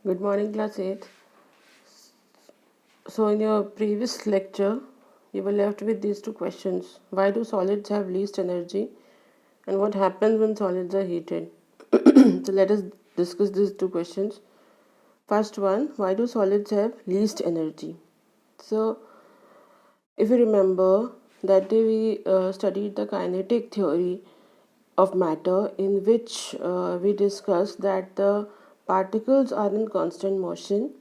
Good morning, class 8. So, in your previous lecture, you were left with these two questions. Why do solids have least energy? And what happens when solids are heated? So, let us discuss these two questions. First one, why do solids have least energy? So, if you remember, that day we studied the kinetic theory of matter, in which we discussed that the particles are in constant motion.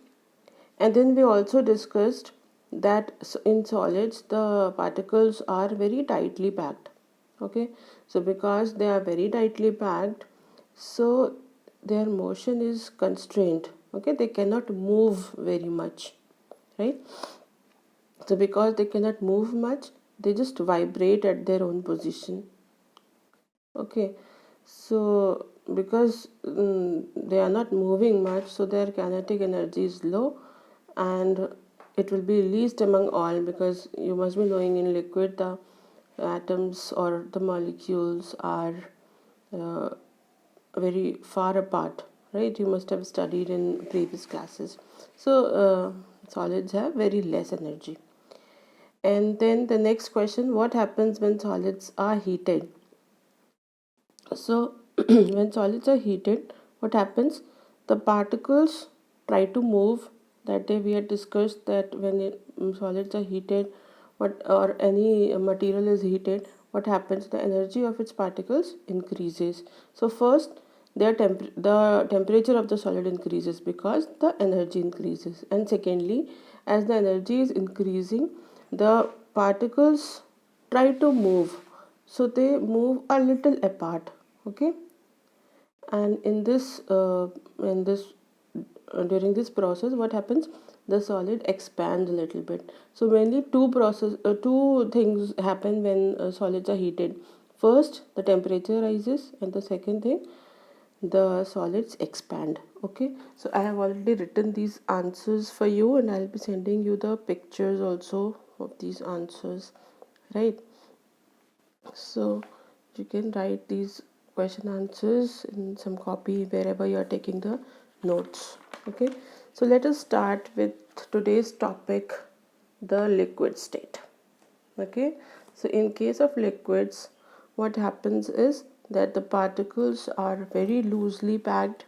And then we also discussed that in solids the particles are very tightly packed. Okay, so because they are very tightly packed, so their motion is constrained. Okay, they cannot move very much, right? So because they cannot move much, they just vibrate at their own position. Okay, so because they are not moving much, so their kinetic energy is low, and it will be least among all, because you must be knowing in liquid the atoms or the molecules are uh, very far apart, right? You must have studied in previous classes. So solids have very less energy. And then the next question, what happens when solids are heated? So when solids are heated, what happens? The particles try to move. That day we had discussed that when solids are heated, what or any material is heated, what happens? The energy of its particles increases. So first, the temperature of the solid increases because the energy increases, and secondly, as the energy is increasing, the particles try to move, so they move a little apart. Okay, and in this during this process, what happens? The solid expands a little bit. So mainly two things happen when solids are heated. First, the temperature rises, and the second thing, the solids expand. Okay, so I have already written these answers for you, and I'll be sending you the pictures also of these answers, right? So you can write these question answers in some copy wherever you are taking the notes. Okay, so let us start with today's topic, the liquid state. Okay, so in case of liquids, what happens is that the particles are very loosely packed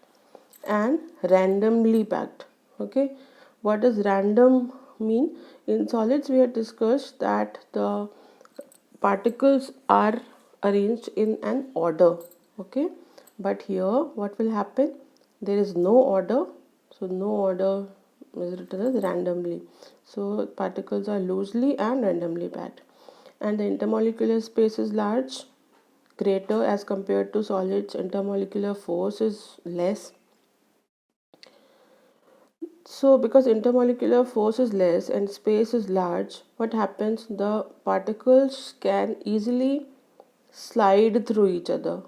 and randomly packed. Okay, what does random mean? In solids we have discussed that the particles are arranged in an order. Okay, but here what will happen? There is no order, so no order is written as randomly. So particles are loosely and randomly packed, and the intermolecular space is large, greater as compared to solids. Intermolecular force is less. So because intermolecular force is less and space is large, what happens? The particles can easily slide through each other.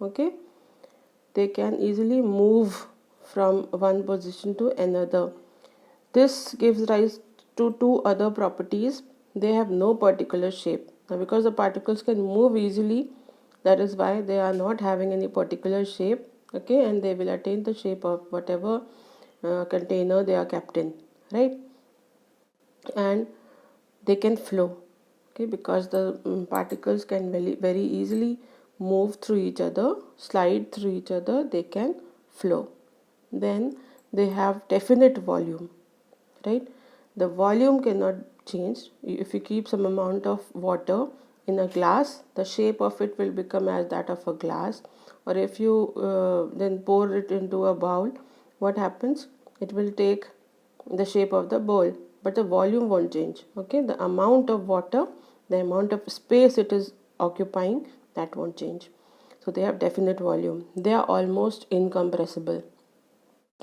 Okay, they can easily move from one position to another. This gives rise to two other properties. They have no particular shape. Now because the particles can move easily, that is why they are not having any particular shape. Okay, and they will attain the shape of whatever container they are kept in, right? And they can flow. Okay, because the particles can very easily move through each other, slide through each other, they can flow. Then they have definite volume, right? The volume cannot change. If you keep some amount of water in a glass, the shape of it will become as that of a glass. Or if you then pour it into a bowl, what happens? It will take the shape of the bowl, but the volume won't change. Okay, the amount of water, the amount of space it is occupying, that won't change. So they have definite volume. They are almost incompressible.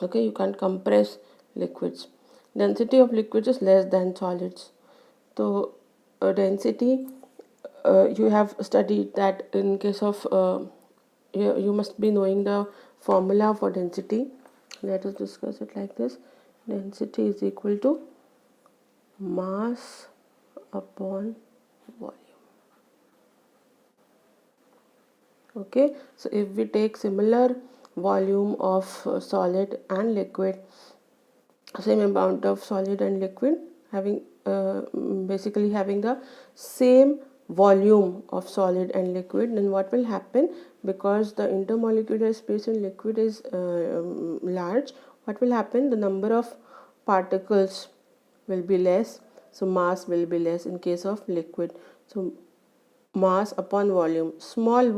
Okay, you can't compress liquids. Density of liquids is less than solids. So density, you have studied that in case of you must be knowing the formula for density. Let us discuss it like this. Density is equal to mass upon volume. Okay, so if we take similar volume of solid and liquid, same amount of solid and liquid having basically having the same volume of solid and liquid, then what will happen, because the intermolecular space in liquid is large, what will happen, the number of particles will be less, so mass will be less in case of liquid. So mass upon volume, small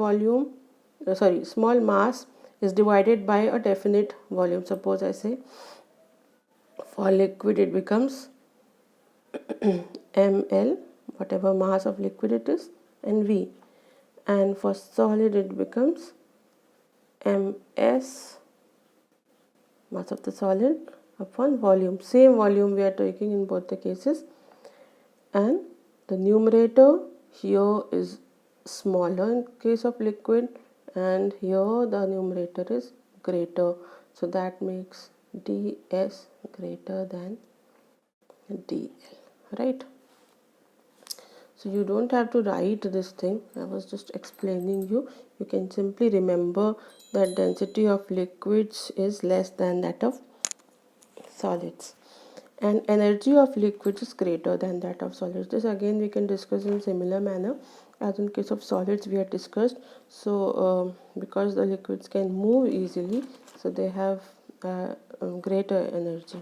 mass is divided by a definite volume. Suppose I say for liquid it becomes ml, whatever mass of liquid it is, and v, and for solid it becomes ms, mass of the solid upon volume. Same volume we are taking in both the cases, and the numerator here is smaller in case of liquid, and here the numerator is greater, so that makes ds greater than dl, right? So you don't have to write this thing, I was just explaining you. You can simply remember that density of liquids is less than that of solids, and energy of liquids is greater than that of solids. This again we can discuss in similar manner as in case of solids we had discussed. So because the liquids can move easily, so they have greater energy.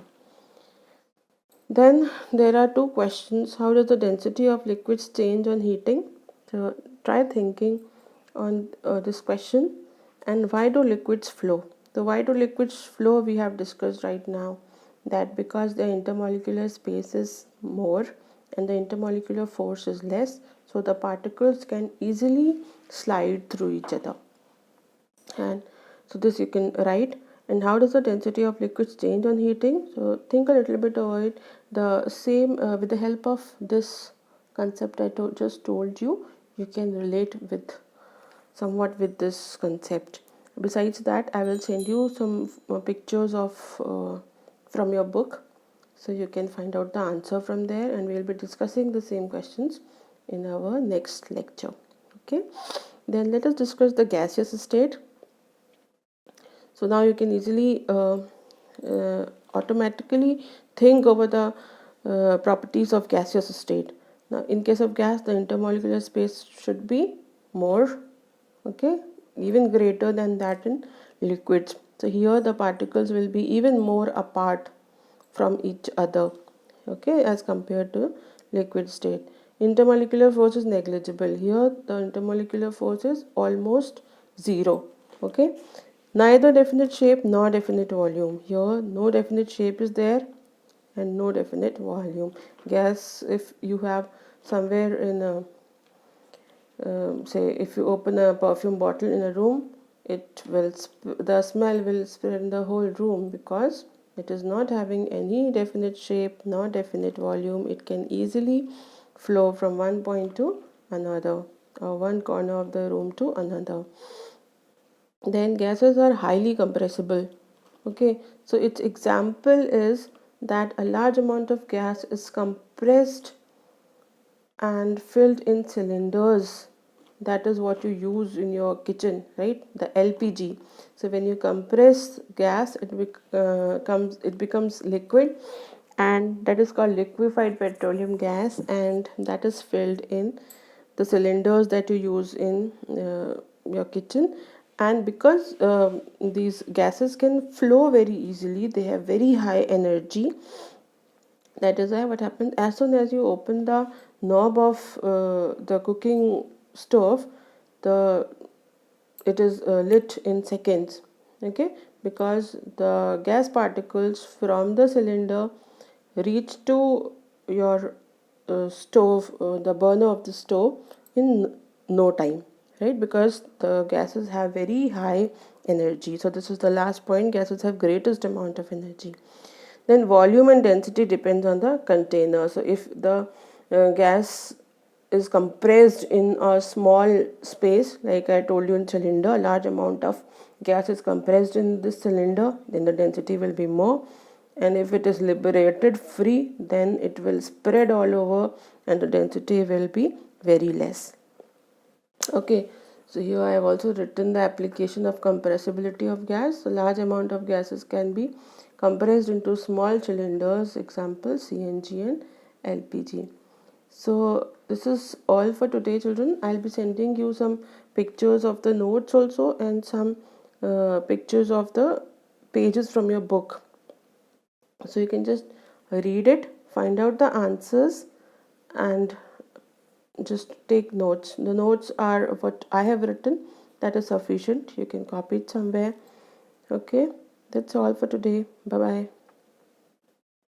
Then there are two questions. How does the density of liquids change on heating? So try thinking on this question. And why do liquids flow? So why do liquids flow we have discussed right now, that because the intermolecular space is more and the intermolecular force is less, so the particles can easily slide through each other. And so this you can write. And how does the density of liquids change on heating? So think a little bit over it. The same with the help of this concept I just told you, you can relate with somewhat with this concept. Besides that, I will send you some pictures of from your book, so you can find out the answer from there, and we will be discussing the same questions in our next lecture. Okay, then let us discuss the gaseous state. So now you can easily automatically think over the properties of gaseous state. Now in case of gas, the intermolecular space should be more, okay, even greater than that in liquids. So here the particles will be even more apart from each other, okay, as compared to liquid state. Intermolecular force is negligible. Here the intermolecular force is almost zero, okay. Neither definite shape nor definite volume. Here no definite shape is there and no definite volume. Gas, if you have somewhere in a say if you open a perfume bottle in a room, it will the smell will spread in the whole room because it is not having any definite shape nor definite volume. It can easily flow from one point to another, or one corner of the room to another. Then gases are highly compressible, okay. So its example is that a large amount of gas is compressed and filled in cylinders. That is what you use in your kitchen, right? The LPG. So when you compress gas, it becomes liquid, and that is called liquefied petroleum gas, and that is filled in the cylinders that you use in your kitchen. And because these gases can flow very easily, they have very high energy. That is why what happens, as soon as you open the knob of the cooking stove, it is lit in seconds, okay, because the gas particles from the cylinder reach to your stove, the burner of the stove, in no time, right? Because the gases have very high energy. So this is the last point, gases have greatest amount of energy. Then volume and density depends on the container. So if the gas is compressed in a small space, like I told you in cylinder, a large amount of gas is compressed in this cylinder, then the density will be more. And if it is liberated free, then it will spread all over and the density will be very less. Okay, So here I have also written the application of compressibility of gas. A large amount of gases can be compressed into small cylinders, example CNG and LPG. So this is all for today, children. I'll be sending you some pictures of the notes also, and some pictures of the pages from your book. So you can just read it, find out the answers, and just take notes. The notes are what I have written, that is sufficient. You can copy it somewhere. Okay, that's all for today. Bye bye.